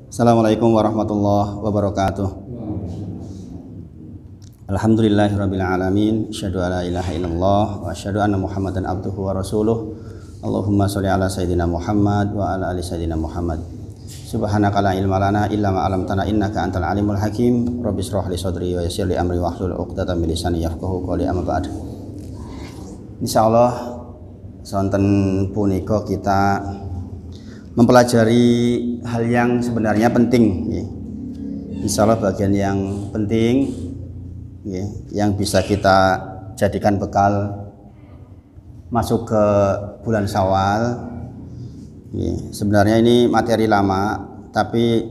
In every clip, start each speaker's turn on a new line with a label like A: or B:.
A: Assalamualaikum warahmatullahi wabarakatuh. Alhamdulillahirabbil alamin, asyhadu alla ilaha illallah wa asyhadu anna Muhammadan abduhu wa rasuluh. Allahumma sholli ala sayidina Muhammad wa ala ali sayidina Muhammad. Subhanaka la ilma lana illa ma 'allamtana innaka antal alimul hakim. Rabbi shrah li sadri wa yassir li amri wahlul 'uqdatam min lisani yafqahu qawli, amma ba'd. Insyaallah sonten punika kita mempelajari hal yang sebenarnya penting, insyaallah bagian yang penting, yang bisa kita jadikan bekal masuk ke bulan Syawal. Sebenarnya ini materi lama, tapi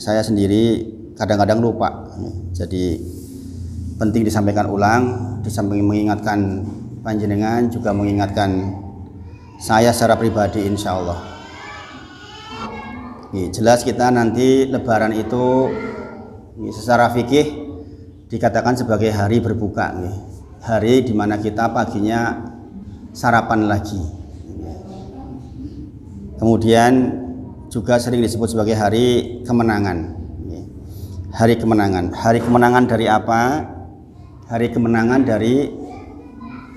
A: saya sendiri kadang-kadang lupa. Jadi penting disampaikan ulang, disamping mengingatkan panjenengan, juga mengingatkan saya secara pribadi insyaallah. Jelas kita nanti Lebaran itu secara fikih dikatakan sebagai hari berbuka, hari dimana kita paginya sarapan lagi. Kemudian juga sering disebut sebagai hari kemenangan. Hari kemenangan. Hari kemenangan dari apa? Hari kemenangan dari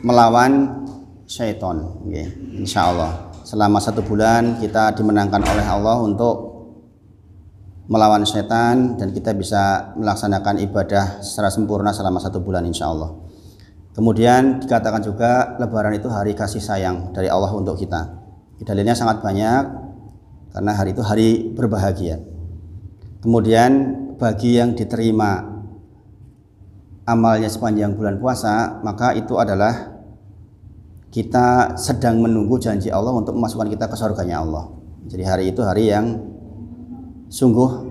A: melawan syaitan. Insya Allah selama 1 bulan kita dimenangkan oleh Allah untuk melawan setan, dan kita bisa melaksanakan ibadah secara sempurna selama 1 bulan insya Allah. Kemudian dikatakan juga Lebaran itu hari kasih sayang dari Allah untuk kita. Dalilnya sangat banyak, karena hari itu hari berbahagia. Kemudian bagi yang diterima amalnya sepanjang bulan puasa, maka itu adalah kita sedang menunggu janji Allah untuk memasukkan kita ke surganya Allah. Jadi hari itu hari yang sungguh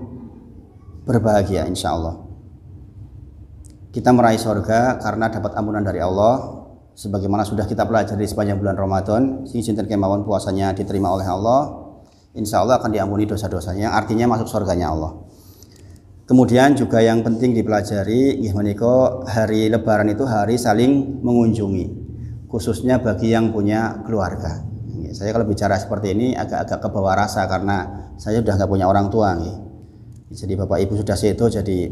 A: berbahagia insya Allah. Kita meraih surga karena dapat ampunan dari Allah, sebagaimana sudah kita pelajari sepanjang bulan Ramadan. Sing sinten kemawon puasanya diterima oleh Allah, insya Allah akan diampuni dosa-dosanya, artinya masuk surganya Allah. Kemudian juga yang penting dipelajari, menika hari Lebaran itu hari saling mengunjungi, khususnya bagi yang punya keluarga. Saya kalau bicara seperti ini agak-agak kebawa rasa karena saya sudah nggak punya orang tua. Jadi bapak ibu sudah sedo, jadi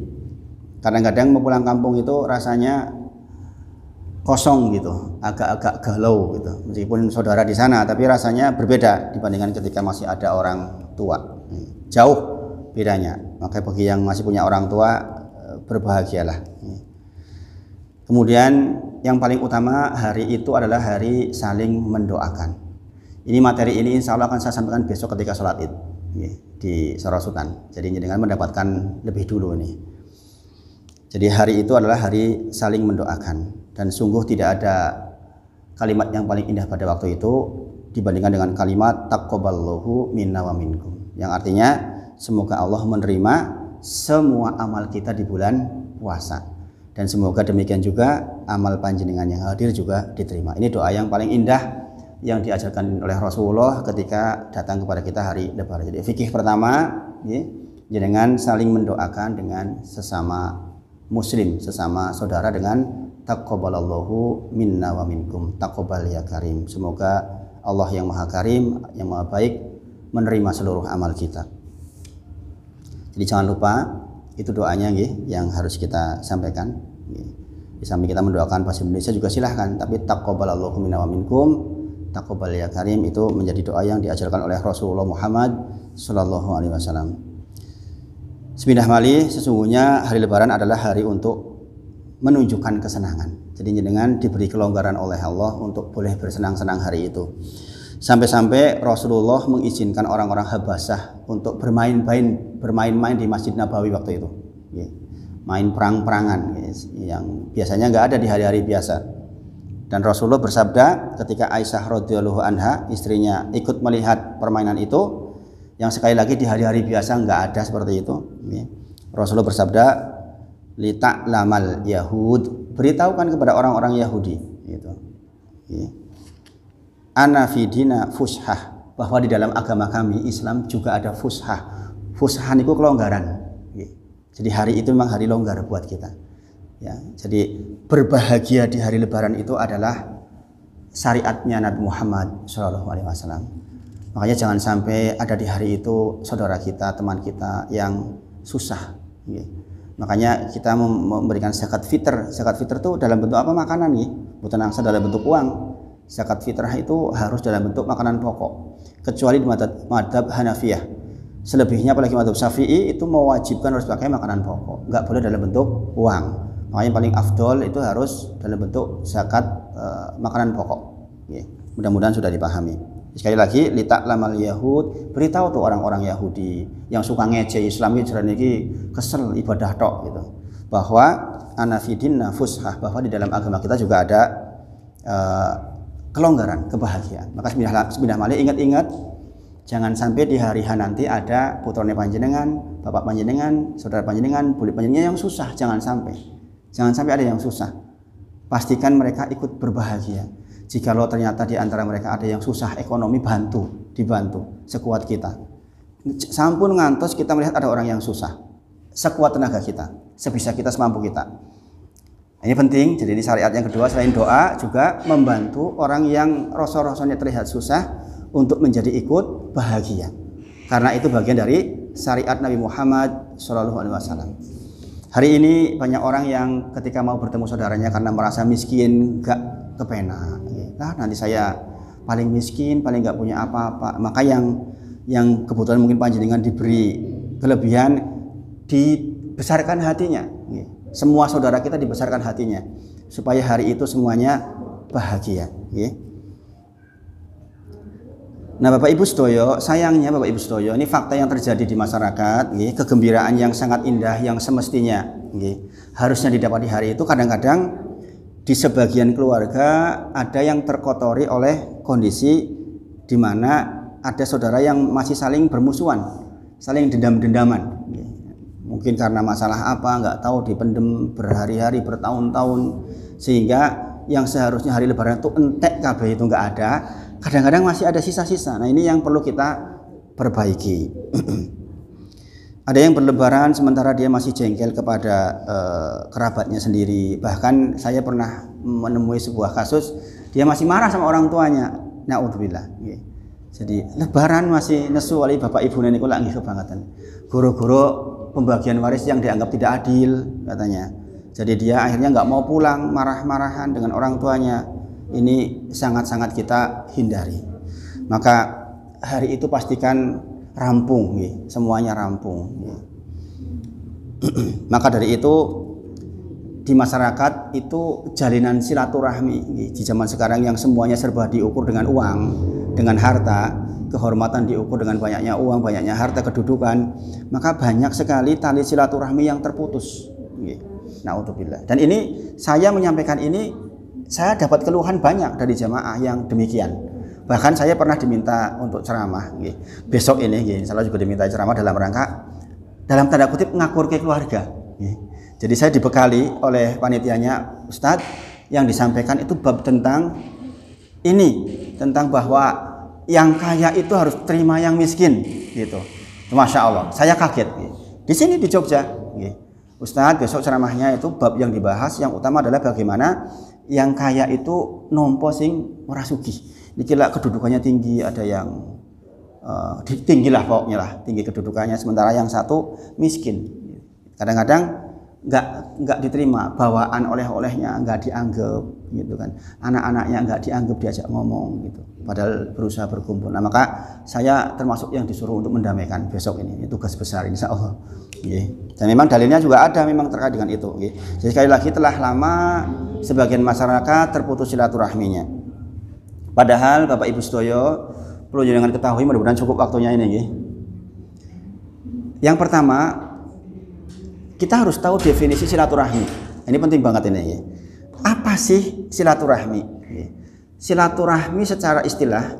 A: kadang-kadang mau pulang kampung itu rasanya kosong gitu, agak-agak galau gitu. Meskipun saudara di sana, tapi rasanya berbeda dibandingkan ketika masih ada orang tua. Jauh bedanya. Maka bagi yang masih punya orang tua, berbahagialah. Kemudian yang paling utama hari itu adalah hari saling mendoakan. Ini materi ini insya Allah akan saya sampaikan besok ketika sholat id di Sorosutan. Jadi dengan mendapatkan lebih dulu ini. Jadi hari itu adalah hari saling mendoakan, dan sungguh tidak ada kalimat yang paling indah pada waktu itu dibandingkan dengan kalimat taqabbalallahu minna wa minkum, yang artinya semoga Allah menerima semua amal kita di bulan puasa. Dan semoga demikian juga amal panjenengan yang hadir juga diterima. Ini doa yang paling indah yang diajarkan oleh Rasulullah ketika datang kepada kita hari Lebaran. Jadi fikih pertama, jenengan saling mendoakan dengan sesama muslim, sesama saudara, dengan taqabbalallahu minna wa minkum, taqabbal ya karim. Semoga Allah yang maha karim, yang maha baik menerima seluruh amal kita. Jadi jangan lupa, itu doanya yang harus kita sampaikan. Di samping kita mendoakan bahasa Indonesia juga silahkan, tapi taqabbalallahu minna wa minkum, taqabbal ya karim, itu menjadi doa yang diajarkan oleh Rasulullah Muhammad sallallahu alaihi wasallam. Semindah mali, sesungguhnya hari Lebaran adalah hari untuk menunjukkan kesenangan. Jadi jenengan diberi kelonggaran oleh Allah untuk boleh bersenang-senang hari itu. Sampai-sampai Rasulullah mengizinkan orang-orang Habasah untuk bermain-main di Masjid Nabawi waktu itu. Main perang-perangan yang biasanya nggak ada di hari-hari biasa. Dan Rasulullah bersabda ketika Aisyah radhiyallahu anha, istrinya, ikut melihat permainan itu, yang sekali lagi di hari-hari biasa nggak ada seperti itu. Rasulullah bersabda, li ta'lamal yahud, beritahukan kepada orang-orang Yahudi gitu. Ana fi dina fushah, bahwa di dalam agama kami Islam juga ada fushah. Fushah itu kelonggaran. Jadi hari itu memang hari longgar buat kita. Ya, jadi berbahagia di hari Lebaran itu adalah syariatnya Nabi Muhammad SAW. Makanya jangan sampai ada di hari itu saudara kita, teman kita yang susah. Makanya kita memberikan zakat fitr. Zakat fitr itu dalam bentuk apa? Makanan, bukan langsung dalam bentuk uang. Zakat fitrah itu harus dalam bentuk makanan pokok. Kecuali di madhab Hanafiyah. Selebihnya apalagi madhab Syafi'i itu mewajibkan harus pakai makanan pokok. Nggak boleh dalam bentuk uang. Makanya paling afdol itu harus dalam bentuk zakat makanan pokok. Mudah-mudahan sudah dipahami. Sekali lagi, lita'lamal yahud, beritahu tuh orang-orang Yahudi yang suka ngece Islam ini kesel ibadah tok gitu. Bahwa anafidinna fushah, bahwa di dalam agama kita juga ada kelonggaran, kebahagiaan. Maka Bismillah malih ingat-ingat, jangan sampai di hari H nanti ada putrane panjenengan, bapak panjenengan, saudara panjenengan, bulik panjenengan yang susah. Jangan sampai ada yang susah. Pastikan mereka ikut berbahagia. Jikalau ternyata di antara mereka ada yang susah ekonomi, dibantu sekuat kita. Sampun ngantos kita melihat ada orang yang susah, sekuat tenaga kita, sebisa kita, semampu kita. Ini penting. Jadi di syariat yang kedua selain doa juga membantu orang yang rasa-rasanya terlihat susah untuk menjadi ikut bahagia. Karena itu bagian dari syariat Nabi Muhammad SAW. Hari ini banyak orang yang ketika mau bertemu saudaranya karena merasa miskin, gak kepenak. Nah, nanti saya paling miskin, paling nggak punya apa-apa. Maka yang kebetulan mungkin panjenengan diberi kelebihan, dibesarkan hatinya. Semua saudara kita dibesarkan hatinya supaya hari itu semuanya bahagia. Nah, Bapak Ibu sedoyo, sayangnya Bapak Ibu sedoyo, ini fakta yang terjadi di masyarakat. Kegembiraan yang sangat indah yang semestinya harusnya didapat di hari itu, kadang-kadang di sebagian keluarga ada yang terkotori oleh kondisi di mana ada saudara yang masih saling bermusuhan, saling dendam-dendaman. Mungkin karena masalah apa, nggak tahu, dipendem berhari-hari, bertahun-tahun, sehingga yang seharusnya hari Lebaran itu entek kabeh itu nggak ada. Kadang-kadang masih ada sisa-sisa. Nah, ini yang perlu kita perbaiki. Ada yang berlebaran sementara dia masih jengkel kepada kerabatnya sendiri. Bahkan saya pernah menemui sebuah kasus, dia masih marah sama orang tuanya. Na'udzubillah. Jadi lebaran masih nesu oleh bapak ibu nenek kula nggih kebangetan. Guru-guru pembagian waris yang dianggap tidak adil katanya. Jadi dia akhirnya nggak mau pulang, marah-marahan dengan orang tuanya. Ini sangat-sangat kita hindari. Maka hari itu pastikan rampung, semuanya rampung. Maka dari itu di masyarakat itu jalinan silaturahmi di zaman sekarang yang semuanya serba diukur dengan uang, dengan harta, kehormatan diukur dengan banyaknya uang, banyaknya harta, kedudukan, maka banyak sekali tali silaturahmi yang terputus. Na'udzubillah. Dan ini saya menyampaikan ini, saya dapat keluhan banyak dari jamaah yang demikian. Bahkan saya pernah diminta untuk ceramah. Besok ini saya juga diminta ceramah dalam rangka, dalam tanda kutip, ngakur ke keluarga. Jadi saya dibekali oleh panitianya, Ustadz, yang disampaikan itu bab tentang ini, tentang bahwa yang kaya itu harus terima yang miskin, gitu. Masya Allah, saya kaget. Di sini di Jogja, Ustadz, besok ceramahnya itu bab yang dibahas, yang utama adalah bagaimana yang kaya itu nompo sing ora sugih. Dikira kedudukannya tinggi, ada yang tinggi lah pokoknya lah, tinggi kedudukannya, sementara yang satu miskin. Kadang-kadang nggak diterima, bawaan oleh-olehnya nggak dianggap, gitu kan. Anak-anaknya nggak dianggap, diajak ngomong, gitu. Padahal berusaha berkumpul. Nah, maka saya termasuk yang disuruh untuk mendamaikan besok ini tugas besar insya Allah. Dan memang dalilnya juga ada memang terkait dengan itu. Jadi sekali lagi, telah lama sebagian masyarakat terputus silaturahminya. Padahal Bapak Ibu sedoyo perlu jangan ketahui, mudah-mudahan cukup waktunya ini. Yang pertama, kita harus tahu definisi silaturahmi. Ini penting banget ini. Apa sih silaturahmi? Silaturahmi secara istilah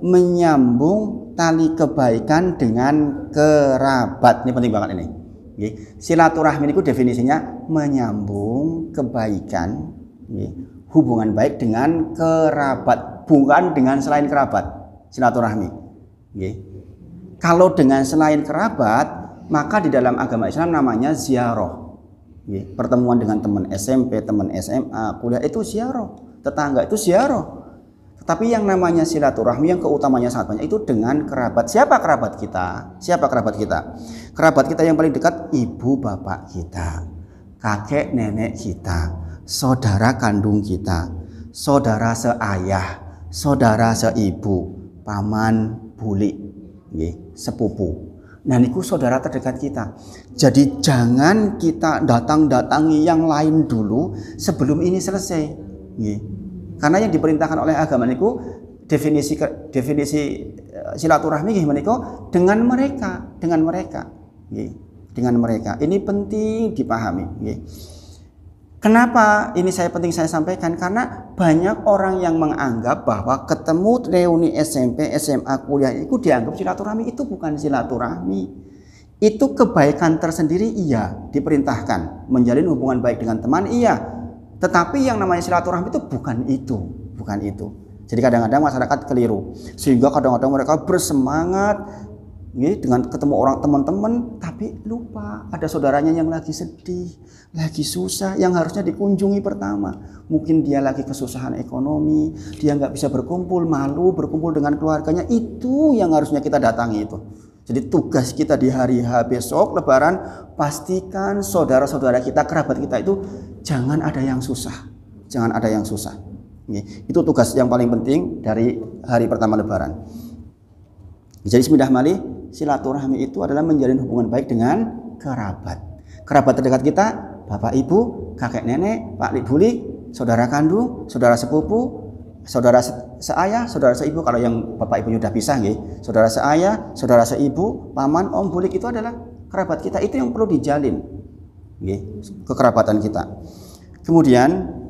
A: menyambung tali kebaikan dengan kerabat. Ini penting banget ini. Silaturahmi itu definisinya menyambung kebaikan, hubungan baik dengan kerabat, bukan dengan selain kerabat. Silaturahmi. Kalau dengan selain kerabat, maka di dalam agama Islam namanya ziarah. Pertemuan dengan teman SMP, teman SMA, kuliah itu ziarah. Tetangga itu ziarah. Tapi yang namanya silaturahmi yang keutamanya sangat banyak itu dengan kerabat. Siapa kerabat kita? Siapa kerabat kita? Kerabat kita yang paling dekat ibu bapak kita, kakek nenek kita, saudara kandung kita, saudara seayah, saudara seibu, paman, buli, sepupu. Nah, niku saudara terdekat kita. Jadi jangan kita datang-datangi yang lain dulu sebelum ini selesai. Karena yang diperintahkan oleh agama niku definisi silaturahmi niku dengan mereka. Ini penting dipahami. Kenapa ini penting saya sampaikan? Karena banyak orang yang menganggap bahwa ketemu reuni SMP, SMA, kuliah itu dianggap silaturahmi. Itu bukan silaturahmi. Itu kebaikan tersendiri, iya, diperintahkan. Menjalin hubungan baik dengan teman, iya. Tetapi yang namanya silaturahmi itu bukan itu. Jadi kadang-kadang masyarakat keliru. Sehingga kadang-kadang mereka bersemangat dengan ketemu orang teman-teman, tapi lupa ada saudaranya yang lagi sedih, lagi susah, yang harusnya dikunjungi pertama. Mungkin dia lagi kesusahan ekonomi, dia nggak bisa berkumpul, malu berkumpul dengan keluarganya. Itu yang harusnya kita datangi itu. Jadi tugas kita di hari H besok Lebaran, pastikan saudara-saudara kita, kerabat kita itu jangan ada yang susah. Itu tugas yang paling penting dari hari pertama Lebaran. Jadi bismillah malih, silaturahmi itu adalah menjalin hubungan baik dengan kerabat. Kerabat terdekat kita, bapak ibu, kakek nenek, pak buli, saudara kandung, saudara sepupu, saudara seayah, saudara seibu. Kalau yang bapak ibunya sudah pisah, saudara seayah, saudara seibu, paman, om, bulik, itu adalah kerabat kita. Itu yang perlu dijalin, kekerabatan kita. Kemudian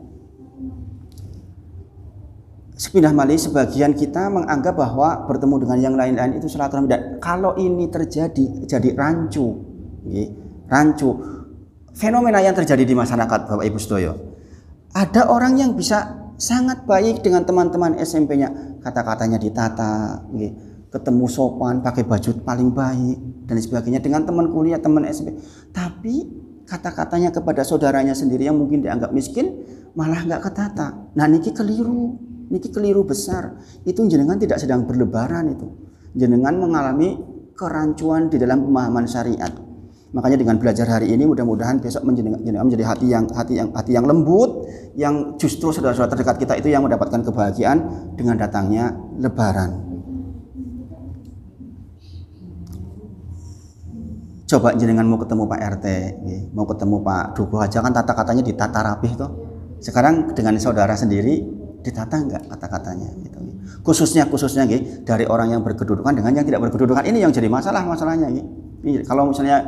A: sepindah malih, sebagian kita menganggap bahwa bertemu dengan yang lain-lain itu silaturahmi. Dan kalau ini terjadi, jadi rancu. Fenomena yang terjadi di masyarakat, Bapak Ibu Sedoyo. Ada orang yang bisa sangat baik dengan teman-teman SMP-nya, kata-katanya ditata, ketemu sopan, pakai baju paling baik dan sebagainya. Dengan teman kuliah, teman SMP, tapi kata-katanya kepada saudaranya sendiri yang mungkin dianggap miskin malah nggak ketata. Nah, niki keliru besar. Itu jenengan tidak sedang berlebaran, itu jenengan mengalami kerancuan di dalam pemahaman syariat. Makanya dengan belajar hari ini mudah-mudahan besok jenengan menjadi hati yang lembut, yang justru saudara-saudara terdekat kita itu yang mendapatkan kebahagiaan dengan datangnya Lebaran. Coba jenengan mau ketemu Pak RT, mau ketemu Pak Dukuh aja kan kata-katanya ditata rapih toh. Sekarang dengan saudara sendiri ditata enggak kata-katanya gitu. Khususnya dari orang yang berkedudukan dengan yang tidak berkedudukan, ini yang jadi masalahnya. Kalau misalnya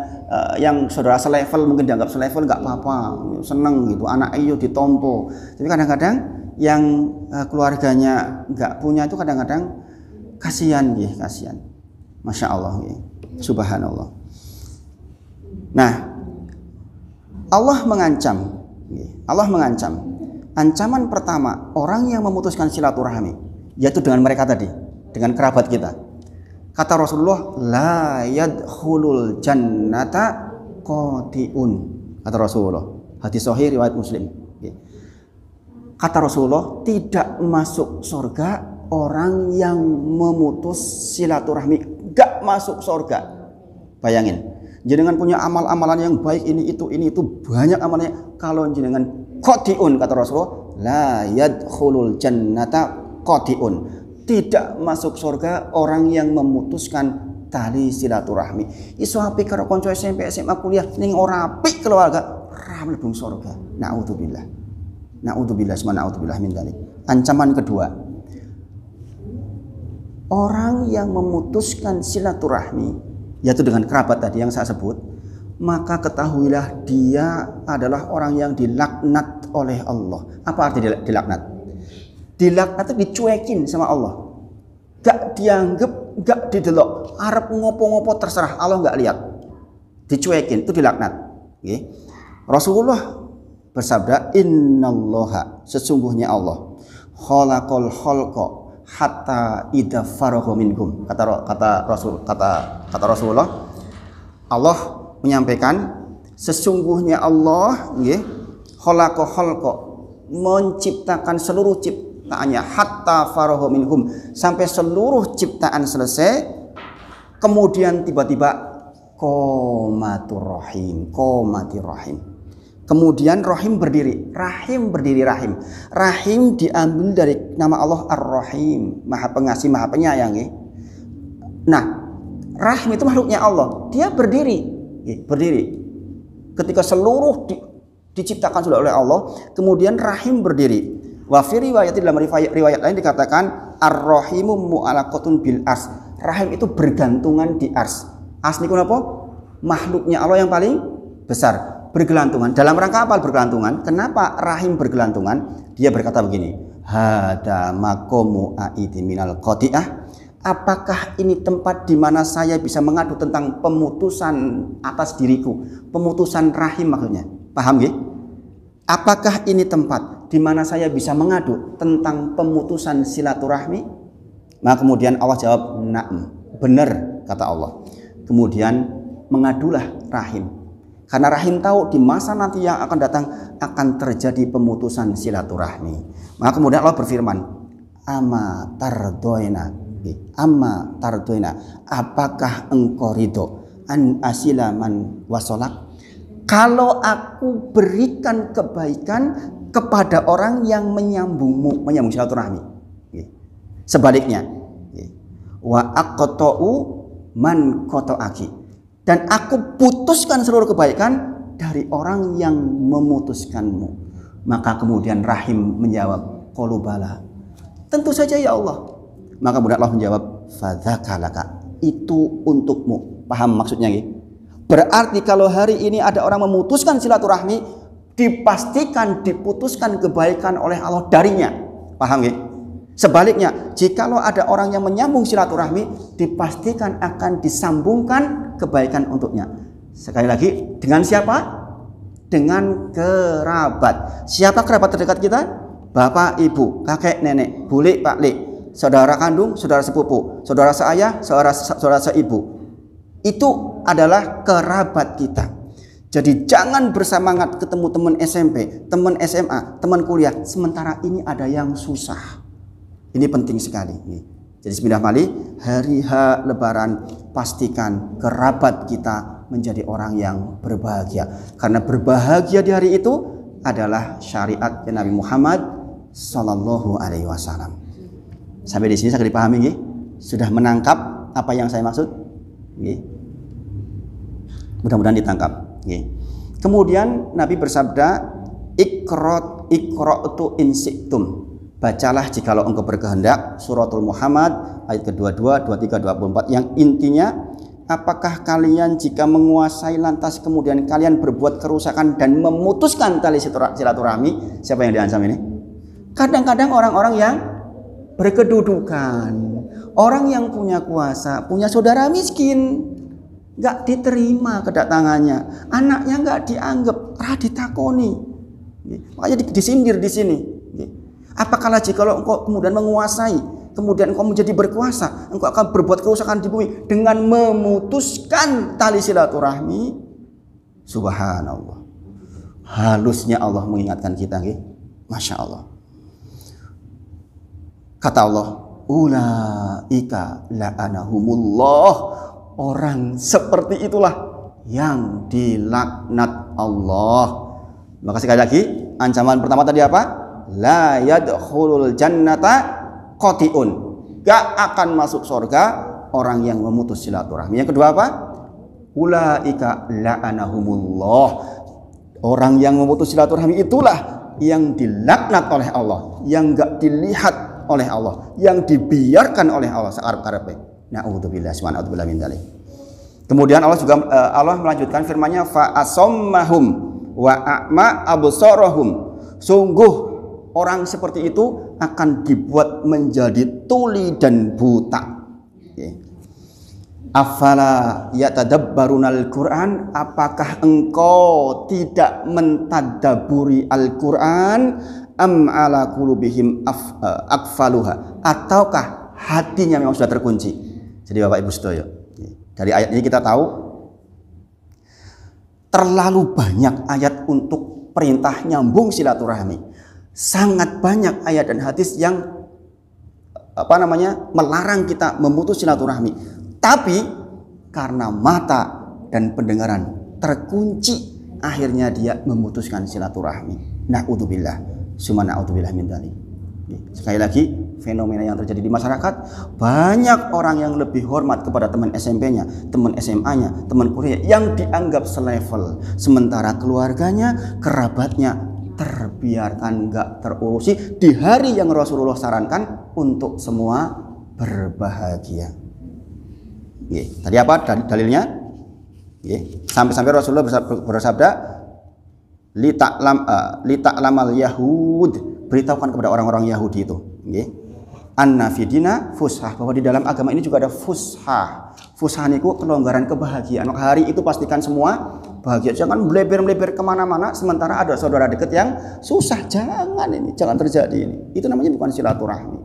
A: yang saudara selevel mungkin dianggap selevel nggak apa-apa, seneng gitu, anak iyo ditompo. Tapi kadang-kadang yang keluarganya nggak punya itu kadang-kadang kasihan. Masya Allah, subhanallah. Nah, Allah mengancam. Ancaman pertama orang yang memutuskan silaturahmi, yaitu dengan mereka tadi, dengan kerabat kita. Kata Rasulullah, la yadkhulul jannata qati'un. Kata Rasulullah, hadis sahih riwayat Muslim. Kata Rasulullah, tidak masuk surga orang yang memutus silaturahmi, gak masuk surga. Bayangin, jenengan punya amal-amalan yang baik, ini itu banyak amalnya. Kalau jenengan qati'un, kata Rasulullah, la yadkhulul jannata qati'un. Tidak masuk surga orang yang memutuskan tali silaturahmi. Iso apik karo kanca SMP, SMA, kuliah ning ora apik keluarga, ora mlebu surga. Naudzubillah min dzalik. Ancaman kedua, orang yang memutuskan silaturahmi, yaitu dengan kerabat tadi yang saya sebut, maka ketahuilah dia adalah orang yang dilaknat oleh Allah. Apa arti dilaknat? Dilaknat itu dicuekin sama Allah, gak dianggap, gak didelok, arep ngopo-ngopo terserah, Allah gak lihat, dicuekin, itu dilaknat. Rasulullah bersabda, innallaha, sesungguhnya Allah, khalaqal khalqa hatta idza faragha minkum. Kata Rasulullah, Allah menyampaikan, sesungguhnya Allah khalaqa khalqa, menciptakan seluruh ciptaannya, hatta farahu minhum, sampai seluruh ciptaan selesai. Kemudian tiba-tiba qomatur rahim, qomatir rahim. Kemudian rahim berdiri, rahim berdiri, rahim. Rahim diambil dari nama Allah Ar-Rahim, Maha Pengasih, Maha Penyayang. Nah, rahim itu makhluknya Allah, dia berdiri, berdiri. Ketika seluruh diciptakan sudah oleh Allah, kemudian rahim berdiri. Wa fi riwayat, dalam riwayat lain dikatakan Ar-Rahimu mu'alaqatun bil ars. Rahim itu bergantungan di ars. Ars niku napa? Makhluknya Allah yang paling besar. Bergelantungan. Dalam rangka apa bergelantungan? Kenapa rahim bergelantungan? Dia berkata begini, hada maqamu aidi minal qati'ah. Apakah ini tempat di mana saya bisa mengadu tentang pemutusan atas diriku? Pemutusan rahim maksudnya. Paham nggih? Apakah ini tempat di mana saya bisa mengadu tentang pemutusan silaturahmi? Maka kemudian Allah jawab, na'am. Benar, kata Allah. Kemudian mengadulah rahim. Karena rahim tahu di masa nanti yang akan datang akan terjadi pemutusan silaturahmi. Maka kemudian Allah berfirman, amma tardoina, amma tardoina, apakah engkau ridho an asilaman wasolak? Kalau aku berikan kebaikan kepada orang yang menyambungmu, menyambung silaturahmi. Sebaliknya, wa aqta'u man qata'aki, dan aku putuskan seluruh kebaikan dari orang yang memutuskanmu. Maka kemudian rahim menjawab, qalu bala, tentu saja ya Allah. Maka kemudian Allah menjawab, fadzakalaka, itu untukmu. Paham maksudnya nggih? Berarti kalau hari ini ada orang memutuskan silaturahmi, dipastikan diputuskan kebaikan oleh Allah darinya. Paham nggih? Sebaliknya, jikalau ada orang yang menyambung silaturahmi, dipastikan akan disambungkan kebaikan untuknya. Sekali lagi, dengan siapa? Dengan kerabat. Siapa kerabat terdekat kita? Bapak, ibu, kakek, nenek, bule, paklik, saudara kandung, saudara sepupu, saudara seayah, saudara seibu. Itu adalah kerabat kita. Jadi jangan bersemangat ketemu teman SMP, teman SMA, teman kuliah, sementara ini ada yang susah. Ini penting sekali. Jadi bismillah mali, hari H Lebaran pastikan kerabat kita menjadi orang yang berbahagia. Karena berbahagia di hari itu adalah syariat Nabi Muhammad Sallallahu Alaihi Wasallam. Sampai di sini saya dipahami, nggih? Sudah menangkap apa yang saya maksud? Nggih? Mudah-mudahan ditangkap. Nggih. Kemudian Nabi bersabda, iqra'tu in syi'tum. Bacalah jikalau engkau berkehendak, suratul Muhammad ayat ke-22, 23, 24, yang intinya, apakah kalian jika menguasai lantas kemudian kalian berbuat kerusakan dan memutuskan tali silaturahmi? Siapa yang diancam ini? Kadang-kadang orang-orang yang berkedudukan, orang yang punya kuasa, punya saudara miskin, nggak diterima kedatangannya, anaknya nggak dianggap, ditakoni, makanya disindir di sini. Apakah jikalau engkau kemudian menguasai, kemudian engkau menjadi berkuasa, engkau akan berbuat kerusakan di bumi dengan memutuskan tali silaturahmi? Subhanallah. Halusnya Allah mengingatkan kita, nggih. Masya Allah. Kata Allah, ulaika la'anahumullah, orang seperti itulah yang dilaknat Allah. Maka sekali lagi, ancaman pertama tadi apa? La yadkhulul jannata qati'un, gak akan masuk surga orang yang memutus silaturahmi. Yang kedua apa? Ulaika la'anahumullah, orang yang memutus silaturahmi itulah yang dilaknat oleh Allah, yang gak dilihat oleh Allah, yang dibiarkan oleh Allah sakarep-karepe. Na'udzubillah subhanahu min dzalik. Kemudian Allah juga Allah melanjutkan firman-Nya, fa asammahum wa a'ma absarahum. Sungguh orang seperti itu akan dibuat menjadi tuli dan buta. Afala yatadabbarunal Quran, apakah engkau tidak mentadabburi Al-Quran? Am ala qulubihim akfaluha, ataukah hatinya memang sudah terkunci? Jadi Bapak Ibu sedaya, dari ayat ini kita tahu terlalu banyak ayat untuk perintah nyambung silaturahmi. Sangat banyak ayat dan hadis yang melarang kita memutus silaturahmi. Tapi karena mata dan pendengaran terkunci, akhirnya dia memutuskan silaturahmi. Na'udzubillah, summa na'udzubillah min dzalik. Sekali lagi, fenomena yang terjadi di masyarakat, banyak orang yang lebih hormat kepada teman SMP-nya, teman SMA-nya, teman kuliah yang dianggap selevel, sementara keluarganya, kerabatnya terbiarkan, nggak terurusi di hari yang Rasulullah sarankan untuk semua berbahagia. Tadi apa dalilnya? Sampai-sampai Rasulullah bersabda, li ta'lamal yahud, beritahukan kepada orang-orang Yahudi itu, anna fidina fushah, bahwa di dalam agama ini juga ada fushah. Fushah niku kelonggaran, kebahagiaan. Maka hari itu pastikan semua bahagia. Jangan melebar-melebar kemana-mana sementara ada saudara dekat yang susah. Jangan terjadi ini. Itu namanya bukan silaturahmi.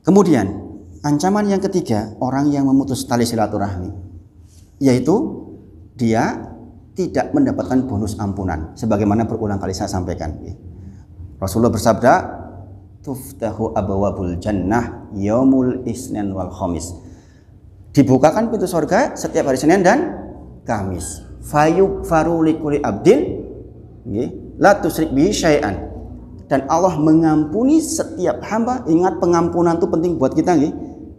A: Kemudian ancaman yang ketiga, orang yang memutus tali silaturahmi, yaitu dia tidak mendapatkan bonus ampunan, sebagaimana berulang kali saya sampaikan. Rasulullah bersabda, tuftahu abwabul jannah yaumul isnin wal khamis, dibukakan pintu surga setiap hari Senin dan Kamis. Fayughfaru likulli abdin la tusyrik bihi syai'an, dan Allah mengampuni setiap hamba. Ingat, pengampunan itu penting buat kita,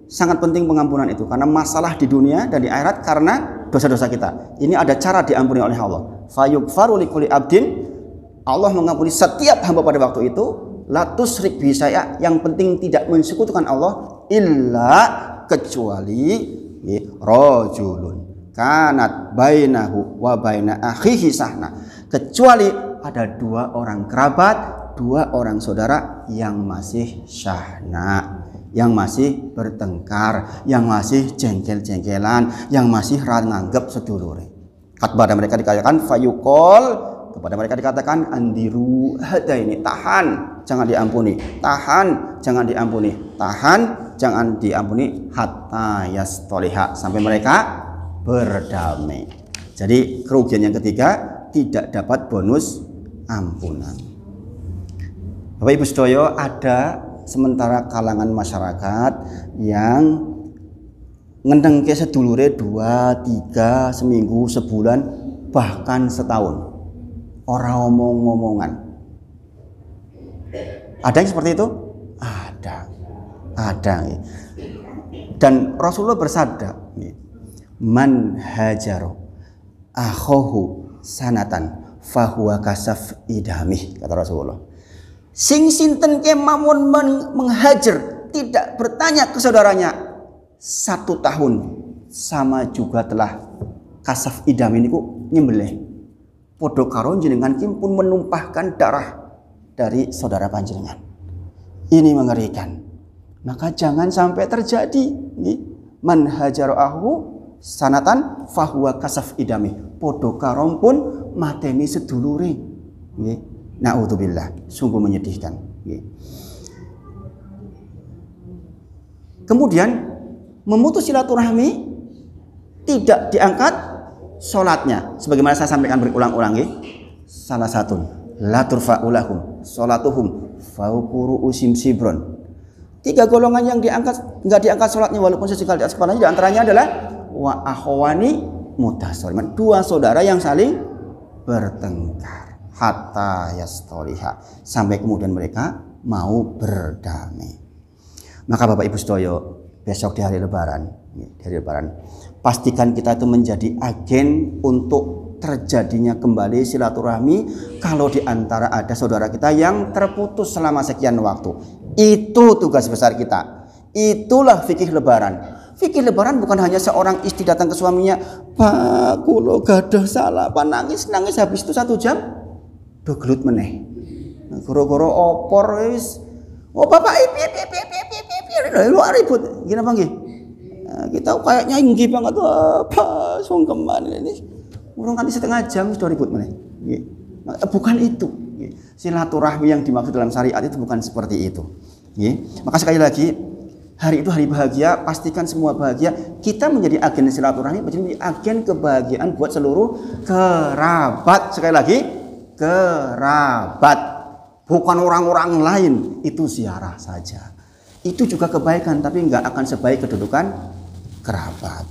A: sangat penting pengampunan itu, karena masalah di dunia dan di akhirat karena dosa-dosa kita. Ini ada cara diampuni oleh Allah. Fayughfaru likulli abdin, Allah mengampuni setiap hamba pada waktu itu. La tusyrik bihi syai'a, yang penting tidak mensekutukan Allah, illa, kecuali rajulun kanat bainahu wa baina akhihi sahna, kecuali ada dua orang kerabat, dua orang saudara yang masih syahna, yang masih bertengkar, yang masih jengkel-jengkelan, yang masih nganggep sedulure. Kepada mereka dikatakan fayuqol, kepada mereka dikatakan andiru hadaini, tahan jangan diampuni, tahan jangan diampuni, tahan jangan diampuni, hatta yastoliha, sampai mereka berdamai. Jadi kerugian yang ketiga, tidak dapat bonus ampunan. Bapak Ibu sedaya, ada sementara kalangan masyarakat yang ngendengke sedulure 2, 3, seminggu, sebulan, bahkan setahun, orang omong-omongan. Ada yang seperti itu? Ada. Dan Rasulullah bersabda, man hajaru akhahu sanatan fahuwa kasaf idamih, kata Rasulullah. Sing sinten kemawon menghajar, tidak bertanya ke saudaranya 1 tahun, sama juga telah kasaf idam ini ku nyembelih. Podo karo jenengan pun menumpahkan darah dari saudara panjenengan. Ini mengerikan. Maka jangan sampai terjadi. Man hajara'ahu sanatan fahuwa kasaf idami, podo karo pun mateni sedulure. Na'udzubillah, sungguh menyedihkan. Kemudian memutus silaturahmi, tidak diangkat sholatnya, sebagaimana saya sampaikan berulang-ulang. Salah satu, la turfa'ulahum sholatuhum fauquru usim sibron. 3 golongan yang nggak diangkat sholatnya walaupun sesekali di atas kepalanya, di antaranya adalah wa akhwani mutasoliman, 2 saudara yang saling bertengkar, hatta yastoliha, sampai kemudian mereka mau berdamai. Maka Bapak Ibu sedaya, besok di hari Lebaran, pastikan kita itu menjadi agen untuk terjadinya kembali silaturahmi. Kalau di antara ada saudara kita yang terputus selama sekian waktu, itu tugas besar kita. Itulah fikih Lebaran. Fikih Lebaran bukan hanya seorang istri datang ke suaminya, Pak, kulo gadah salah, Pak, nangis habis itu 1 jam, dogelut meneh. Goro-goro opor wis. Oh Bapak, lu ribut. Gini apa nggih? Kita kayaknya inggi banget, apa sungkeman ini. Urung kanthi 1/2 jam sudah ribut meneh. Bukan itu. Silaturahmi yang dimaksud dalam syariat itu bukan seperti itu. Maka sekali lagi, hari itu hari bahagia, pastikan semua bahagia. Kita menjadi agen silaturahmi, menjadi agen kebahagiaan buat seluruh kerabat. Sekali lagi, kerabat, bukan orang-orang lain, itu ziarah saja. Itu juga kebaikan, tapi nggak akan sebaik kedudukan kerabat.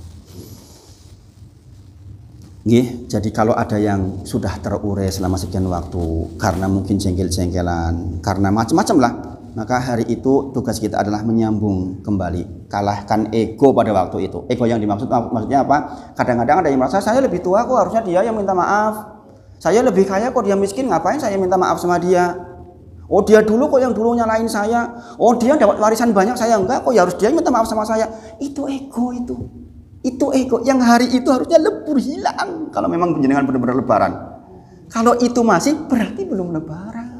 A: Jadi kalau ada yang sudah terurai selama sekian waktu karena mungkin jengkel-jengkelan, karena macam-macam lah, maka hari itu tugas kita adalah menyambung kembali, kalahkan ego pada waktu itu. Ego yang dimaksud maksudnya apa? Kadang-kadang ada yang merasa saya lebih tua kok, harusnya dia yang minta maaf. Saya lebih kaya kok, dia miskin, ngapain saya minta maaf sama dia? Oh dia dulu kok yang dulu nyalain saya. Oh dia dapat warisan banyak, saya enggak kok, ya harus dia minta maaf sama saya. Itu ego itu. Itu ego yang hari itu harusnya lebur hilang. Kalau memang penjenengan benar-benar lebaran. Kalau itu masih berarti belum lebaran.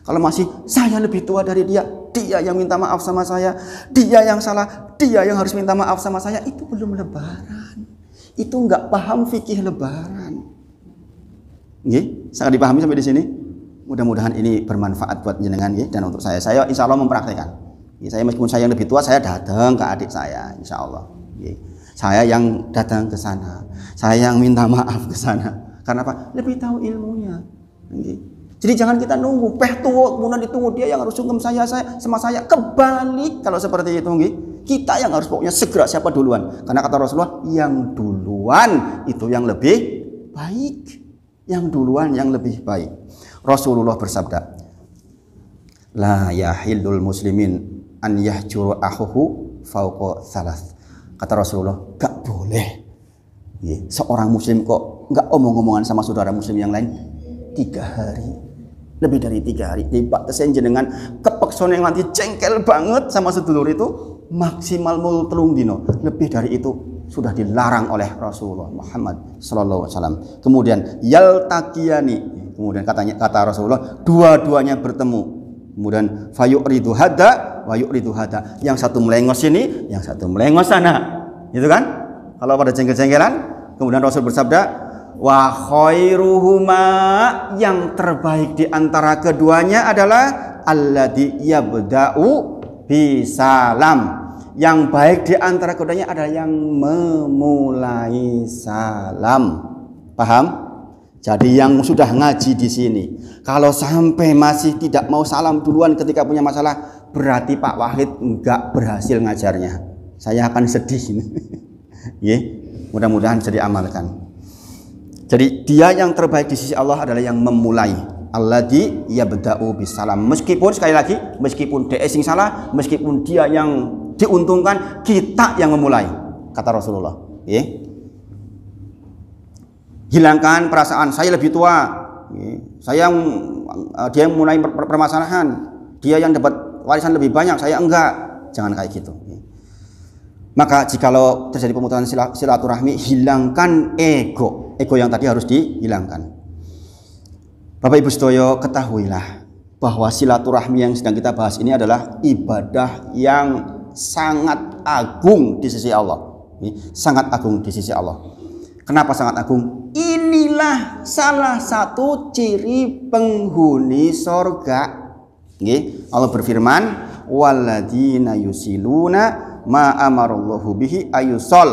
A: Kalau masih saya lebih tua dari dia, dia yang minta maaf sama saya, dia yang salah, dia yang harus minta maaf sama saya, itu belum lebaran. Itu enggak paham fikih lebaran. Sangat dipahami sampai di sini. Mudah-mudahan ini bermanfaat buat jenengan dan untuk saya. Saya insya Allah mempraktekkan. Saya meskipun saya yang lebih tua, saya datang ke adik saya, insya Allah. Saya yang datang ke sana, saya yang minta maaf ke sana. Karena apa? Lebih tahu ilmunya. Jadi jangan kita nunggu tua kemudian ditunggu dia yang harus sungkem saya sama saya. Kebalik kalau seperti itu, kita yang harus pokoknya segera siapa duluan. Karena kata Rasulullah, yang duluan itu yang lebih baik. Yang duluan yang lebih baik. Rasulullah bersabda, la yahillul muslimin an yahjuru akhuhu fauqa thalath. Kata Rasulullah, gak boleh seorang muslim kok gak omong-omongan sama saudara muslim yang lain 3 hari, lebih dari 3 hari. Dibatasin jenengan kepekson yang nanti jengkel banget sama sedulur itu maksimal mul telung dino. Lebih dari itu sudah dilarang oleh Rasulullah Muhammad sallallahu alaihi wasallam. Kemudian yaltaqiyani, kemudian kata Rasulullah, dua-duanya bertemu. Kemudian fayuridu hada wa yuridu hada. Yang satu melengos sini, yang satu melengos sana. Gitu kan? Kalau pada jengkel-jengkelan, kemudian Rasul bersabda, wa khairuhuma, yang terbaik di antara keduanya adalah alladzi yabda'u bisalam. Yang baik di antara keduanya adalah yang memulai salam. Paham? Jadi yang sudah ngaji di sini, kalau sampai masih tidak mau salam duluan ketika punya masalah, berarti Pak Wahid enggak berhasil ngajarnya. Saya akan sedih. Mudah-mudahan bisa diamalkan. Jadi dia yang terbaik di sisi Allah adalah yang memulai. Alladzi yabda'u bisalam. Meskipun sekali lagi, meskipun dia sing salah, meskipun dia yang diuntungkan, kita yang memulai. Kata Rasulullah. Hilangkan perasaan saya lebih tua, dia yang mulai permasalahan, dia yang dapat warisan lebih banyak, saya enggak. Jangan kayak gitu. Maka jikalau terjadi pemutusan silaturahmi, hilangkan ego yang tadi harus dihilangkan. Bapak Ibu sedaya, ketahuilah bahwa silaturahmi yang sedang kita bahas ini adalah ibadah yang sangat agung di sisi Allah. Sangat agung di sisi Allah. Kenapa sangat agung? Inilah salah satu ciri penghuni sorga. Allah berfirman, walladzina yusiluna ma amarallahu bihi ayusol.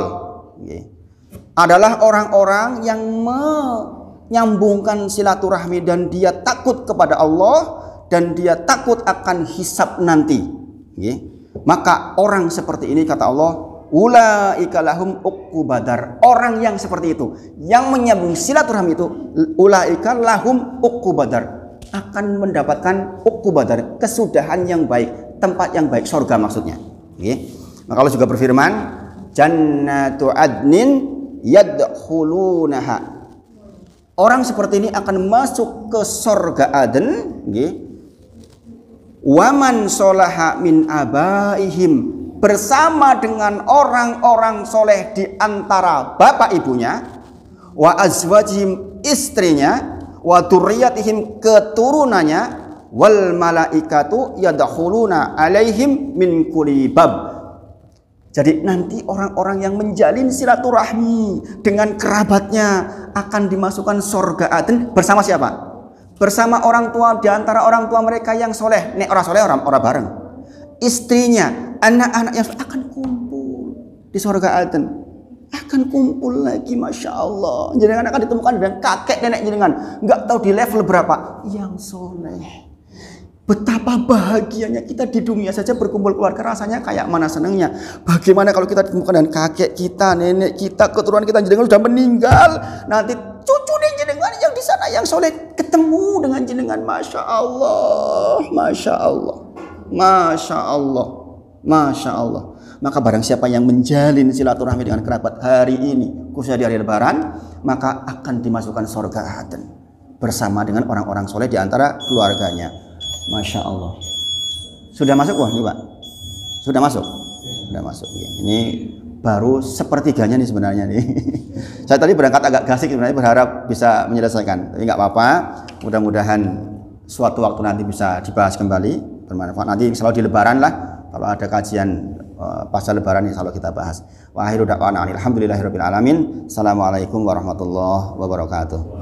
A: Adalah orang-orang yang menyambungkan silaturahmi dan dia takut kepada Allah dan dia takut akan hisab nanti. Maka orang seperti ini kata Allah, ulaika lahum uqubadar. Orang yang seperti itu, yang menyambung silaturahmi itu, ulaika lahum uqubadar, akan mendapatkan uqubadar, kesudahan yang baik, tempat yang baik, surga maksudnya. Maka Allah juga berfirman, jannatu adnin yadkhulunaha. Orang seperti ini akan masuk ke surga Aden, waman sholaha min abaihim, bersama dengan orang-orang soleh di antara bapak ibunya, wa azwajihim, istrinya, wa dzurriyyatihim, keturunannya, wal malaikatu yadkhuluna alaihim min kulli bab. Jadi nanti orang-orang yang menjalin silaturahmi dengan kerabatnya akan dimasukkan surga Aden bersama siapa? Bersama orang tua, di antara orang tua mereka yang soleh. Nek orang soleh orang bareng. Istrinya, anak-anak yang akan kumpul di surga Aden. akan kumpul lagi, masya Allah. Jenengan akan ditemukan dengan kakek nenek jenengan, nggak tahu di level berapa, yang soleh. Betapa bahagianya kita di dunia saja berkumpul keluarga, rasanya kayak mana senangnya. Bagaimana kalau kita ditemukan dengan kakek kita, nenek kita, keturunan kita jenengan sudah meninggal, nanti cucu jenengan yang di sana yang soleh ketemu dengan jenengan, masya Allah, masya Allah, masya Allah, masya Allah. Maka barang siapa yang menjalin silaturahmi dengan kerabat hari ini, khususnya di hari Lebaran, maka akan dimasukkan surga Aden bersama dengan orang-orang soleh di antara keluarganya. Masya Allah. Sudah masuk wah nih Pak? Sudah masuk? Sudah masuk. Ini baru sepertiganya nih sebenarnya nih. Saya tadi berangkat agak gasik sebenarnya, berharap bisa menyelesaikan. Tapi nggak apa-apa. Mudah-mudahan suatu waktu nanti bisa dibahas kembali, bermanfaat. Nanti selalu di Lebaran lah. Kalau ada kajian pasca Lebaran insya Allah kita bahas. Wa akhiru da'wana alhamdulillahirabbil alamin. Assalamualaikum warahmatullahi wabarakatuh.